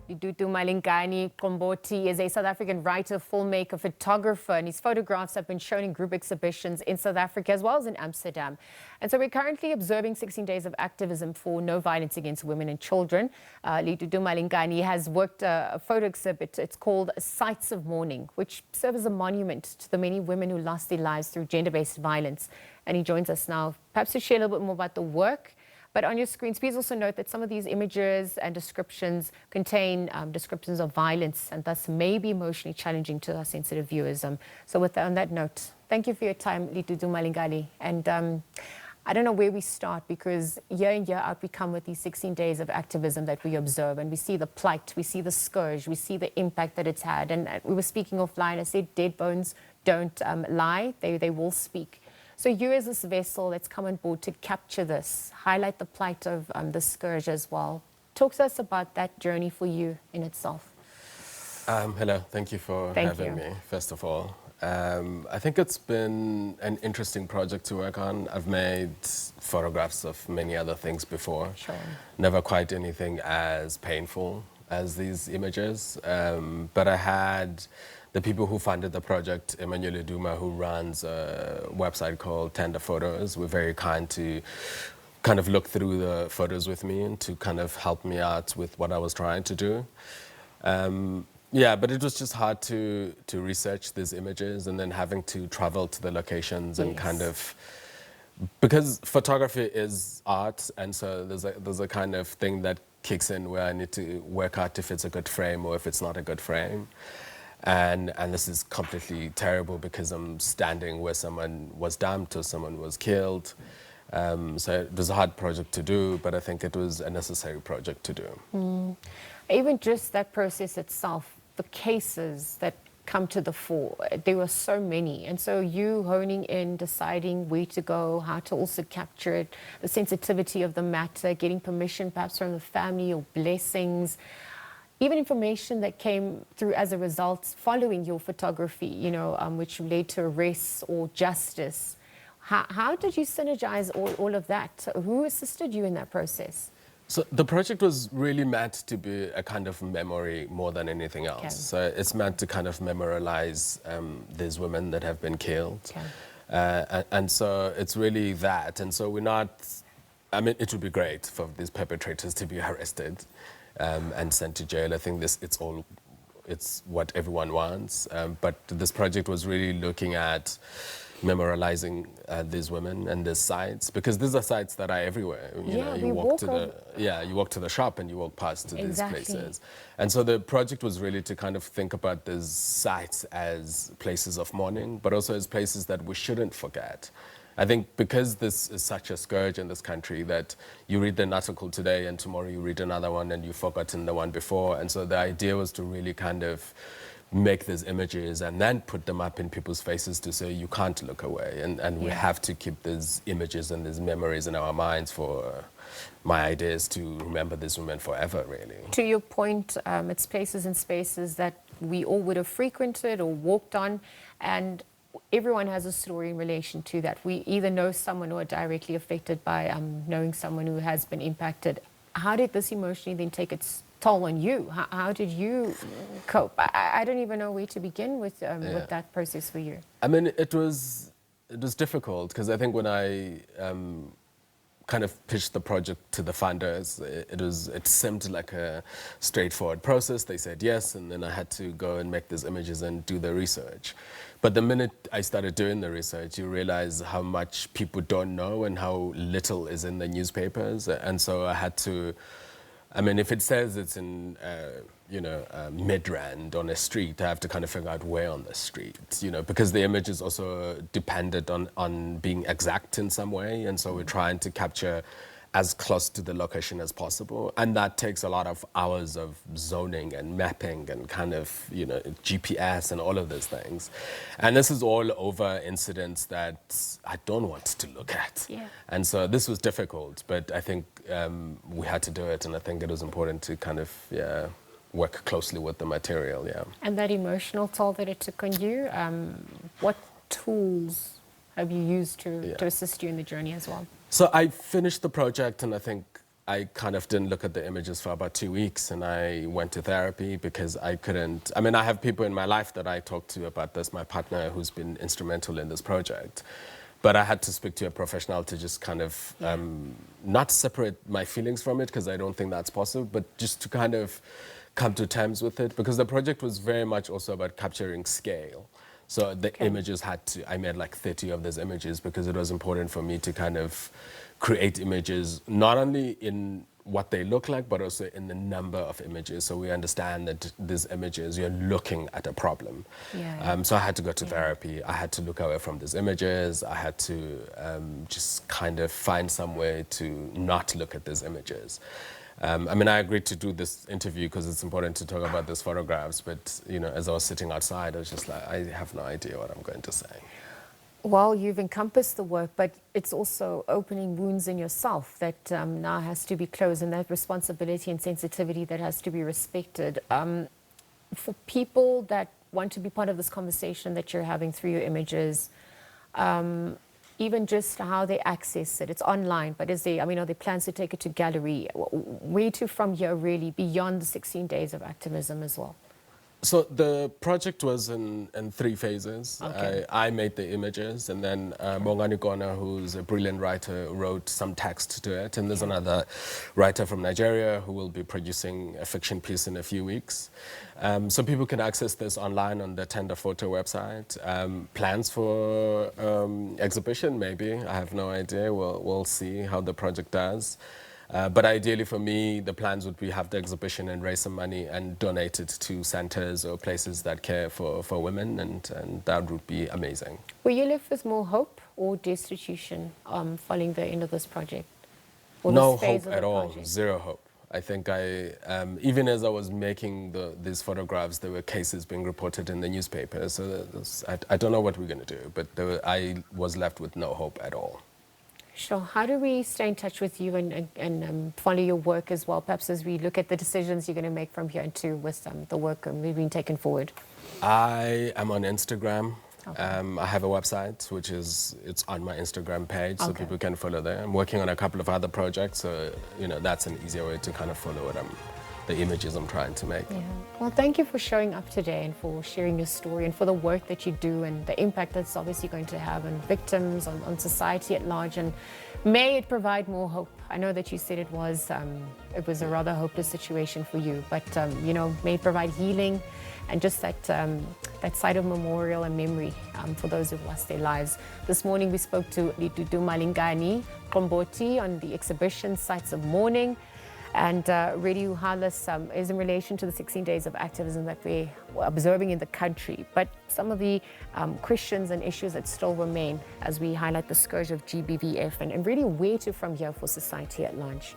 Lidudumalingani Mqombothi is a South African writer, filmmaker, photographer, and his photographs have been shown in group exhibitions in South Africa as well as in Amsterdam. And so we're currently observing 16 days of activism for no violence against women and children. Lidudumalingani has worked a photo exhibit. It's called Sites of Mourning, which serves as a monument to the many women who lost their lives through gender-based violence. And he joins us now, perhaps to share a little bit more about the work. But on your screens, please also note that some of these images and descriptions contain descriptions of violence and thus may be emotionally challenging to our sensitive viewers. So with that, on that note, thank you for your time, Lidudumalingani. And I don't know where we start, because year in, year out, we come with these 16 days of activism that we observe, and we see the plight, we see the scourge, we see the impact that it's had. And we were speaking offline, I said dead bones don't lie, they will speak. So you as this vessel that's come on board to capture this, highlight the plight of the scourge as well. Talk to us about that journey for you in itself. Hello, thank you for having me, first of all. I think it's been an interesting project to work on. I've made photographs of many other things before. Sure. Never quite anything as painful as these images. But I had the people who funded the project, Emmanuel Duma, who runs a website called Tender Photos, were very kind to kind of look through the photos with me and to kind of help me out with what I was trying to do. Yeah, but it was just hard to research these images and then having to travel to the locations and kind of, because photography is art, and so there's a kind of thing that kicks in where I need to work out if it's a good frame or if it's not a good frame. And this is completely terrible because I'm standing where someone was dumped or someone was killed. So it was a hard project to do, but I think it was a necessary project to do. Even just that process itself, the cases that come to the fore, there were so many. And so you honing in, deciding where to go, how to also capture it, the sensitivity of the matter, getting permission perhaps from the family or blessings. Even information that came through as a result following your photography, you know, which led to arrests or justice. How did you synergize all of that? Who assisted you in that process? So the project was really meant to be a kind of memory more than anything else. Okay. So it's meant to kind of memorialize these women that have been killed. Okay. And so it's really that. And so we're not, I mean, it would be great for these perpetrators to be arrested and sent to jail. I think it's what everyone wants. But this project was really looking at memorializing these women and these sites, because these are sites that are everywhere. You walk to the shop and you walk past to these places. And so the project was really to kind of think about these sites as places of mourning, but also as places that we shouldn't forget. I think because this is such a scourge in this country that you read an article today and tomorrow you read another one and you've forgotten the one before. And so the idea was to really kind of make these images and then put them up in people's faces to say you can't look away. And we have to keep these images and these memories in our minds for my idea is to remember these women forever, really. To your point, it's places and spaces that we all would have frequented or walked on, and everyone has a story in relation to that. We either know someone or are directly affected by knowing someone who has been impacted. How did this emotionally then take its toll on you? How did you cope? I don't even know where to begin with that process for you. I mean, it was difficult because I think when I kind of pitched the project to the funders, it seemed like a straightforward process. They said yes, and then I had to go and make these images and do the research. But the minute I started doing the research, you realize how much people don't know and how little is in the newspapers. And so I had to, I mean, if it says it's in, Midrand on a street, I have to kind of figure out where on the street, because the image is also dependent on being exact in some way. And so we're trying to capture as close to the location as possible. And that takes a lot of hours of zoning and mapping and kind of, GPS and all of those things. And this is all over incidents that I don't want to look at. Yeah. And so this was difficult, but I think we had to do it. And I think it was important to kind of, work closely with the material, And that emotional toll that it took on you, what tools have you used to assist you in the journey as well? So I finished the project, and I think I kind of didn't look at the images for about 2 weeks, and I went to therapy because I couldn't. I mean, I have people in my life that I talk to about this, my partner who's been instrumental in this project. But I had to speak to a professional to just kind of not separate my feelings from it, because I don't think that's possible, but just to kind of come to terms with it, because the project was very much also about capturing scale. So the images I made like 30 of those images because it was important for me to kind of create images, not only in what they look like, but also in the number of images. So we understand that these images, you're looking at a problem. So I had to go to therapy. I had to look away from these images. I had to just kind of find some way to not look at these images. I mean, I agreed to do this interview because it's important to talk about these photographs. But, you know, as I was sitting outside, I was just like, I have no idea what I'm going to say. Well, you've encompassed the work, but it's also opening wounds in yourself that now has to be closed, and that responsibility and sensitivity that has to be respected. For people that want to be part of this conversation that you're having through your images, even just how they access it, it's online, but are there plans to take it to gallery? Where to from here, really, beyond the 16 days of activism as well? So the project was in 3 phases. Okay. I made the images, and then Bongani Kona, who's a brilliant writer, wrote some text to it. And there's another writer from Nigeria who will be producing a fiction piece in a few weeks. So people can access this online on the Tender Photo website. Plans for exhibition, maybe. I have no idea. We'll see how the project does. But ideally for me, the plans would be have the exhibition and raise some money and donate it to centers or places that care for women, and that would be amazing. Were you left with more hope or destitution following the end of this project? Or no this phase hope of at the all, project? zero hope. I think even as I was making these photographs, there were cases being reported in the newspaper. So I don't know what we're going to do, but I was left with no hope at all. Sure. How do we stay in touch with you and follow your work as well, perhaps as we look at the decisions you're going to make from here into with the work being taken forward? I am on Instagram. Okay. I have a website, it's on my Instagram page, so people can follow there. I'm working on a couple of other projects, so that's an easier way to kind of follow the images I'm trying to make. Yeah. Well, thank you for showing up today and for sharing your story and for the work that you do and the impact that's obviously going to have on victims, on society at large. And may it provide more hope. I know that you said it was a rather hopeless situation for you, but may it provide healing and just that site of memorial and memory for those who've lost their lives. This morning we spoke to Lidudumalingani Mqombothi on the exhibition Sites of Mourning. And really, Uhalas is in relation to the 16 days of activism that we're observing in the country, but some of the questions and issues that still remain as we highlight the scourge of GBVF and really where to from here for society at large.